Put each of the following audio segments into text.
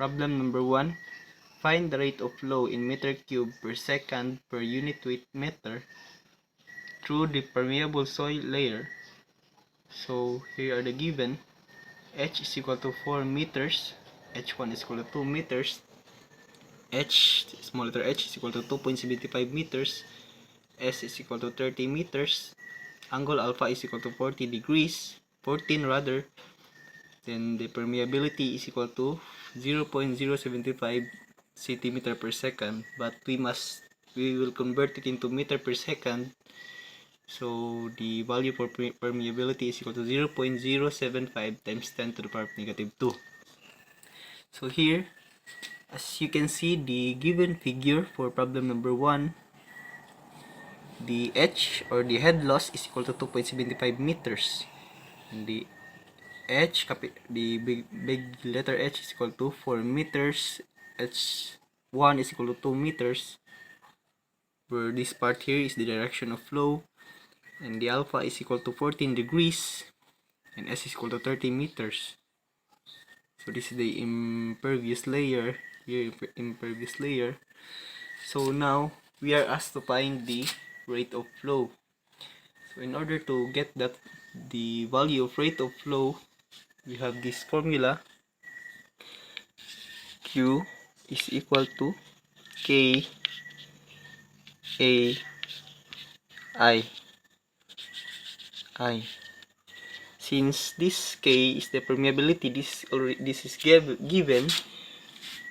Problem number 1. Find the rate of flow in meter cube per second per unit weight meter through the permeable soil layer. So here are the given. H is equal to 4 meters, H1 is equal to 2 meters, small letter h is equal to 2.75 meters, S is equal to 30 meters, angle alpha is equal to 14 rather, then the permeability is equal to 0.075 centimeter per second, but we will convert it into meter per second. So the value for permeability is equal to 0.075 times 10 to the power of negative 2. So here, as you can see, the given figure for problem number 1, the H or the head loss is equal to 2.75 meters. And the big letter H is equal to 4 meters. H1 is equal to 2 meters. Where this part here is the direction of flow. And the alpha is equal to 14 degrees. And S is equal to 30 meters. So this is the impervious layer. Here, impervious layer. So now we are asked to find the rate of flow. So in order to get the value of rate of flow, we have this formula. Q is equal to K A I. Since this K is the permeability, this is given.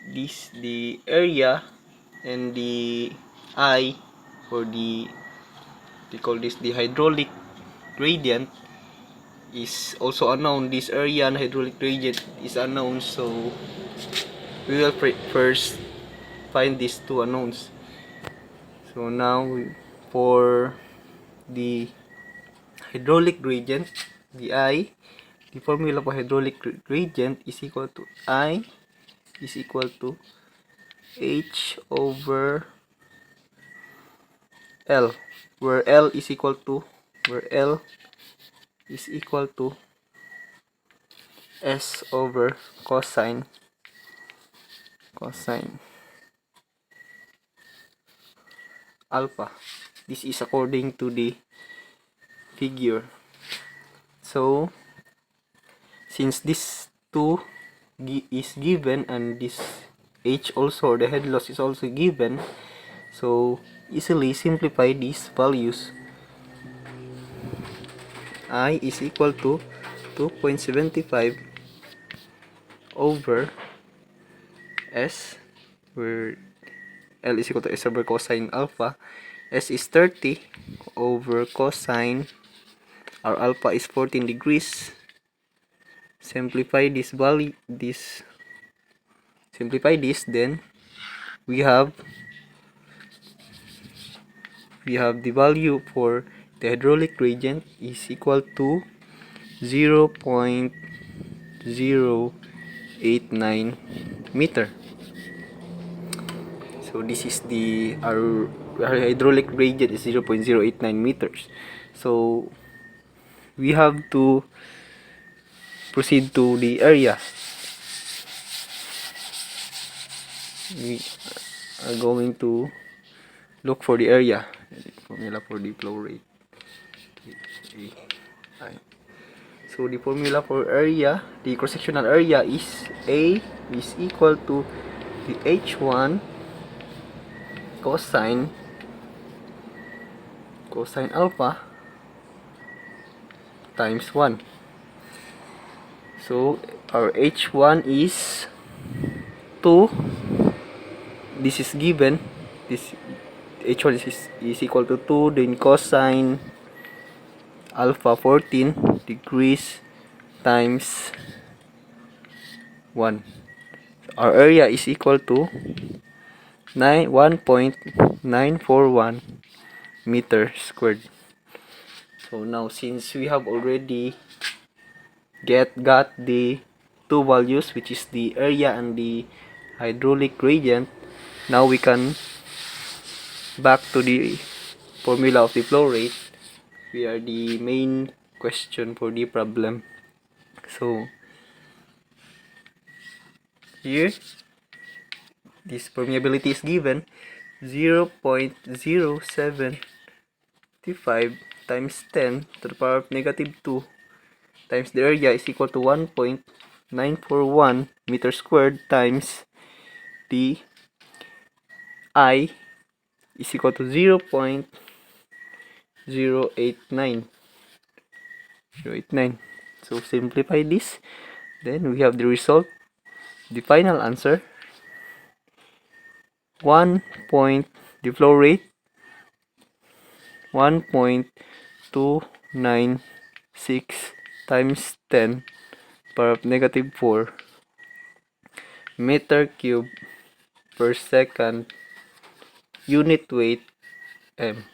This the area, and the I, or we call this the hydraulic gradient, is also unknown. This area and hydraulic gradient is unknown, so we will first find these two unknowns. So now for the hydraulic gradient, the formula for hydraulic gradient is equal to I is equal to H over L, where L is equal to S over cosine alpha. This is according to the figure. So since this 2 is given, and this H also, the head loss, is also given, so easily simplify these values. I is equal to 2.75 over S, where L is equal to S over cosine alpha. S is 30 over cosine. Our alpha is 14 degrees. Simplify this value, then we have the value for the hydraulic gradient is equal to 0.089 meter. So this is our hydraulic gradient is 0.089 meters. So we have to proceed to the area. We are going to look for the area. Formula for the flow rate. So the formula for area, the cross-sectional area, is A is equal to the H1 cosine alpha times 1. So our H1 is 2. This is given. This H1 is equal to 2. Then cosine alpha 14 degrees times 1. Our area is equal to 1.941 meter squared. So now, since we have already got the two values, which is the area and the hydraulic gradient, now we can back to the formula of the flow rate. We are the main question for the problem. So here this permeability is given 0.0725 times 10 to the power of negative 2 times the area is equal to 1.941 meter squared times the I is equal to 0.089. So simplify this, then we have the result, the final answer. The flow rate 1.296 times 10 power of negative 4 meter cube per second, unit weight M.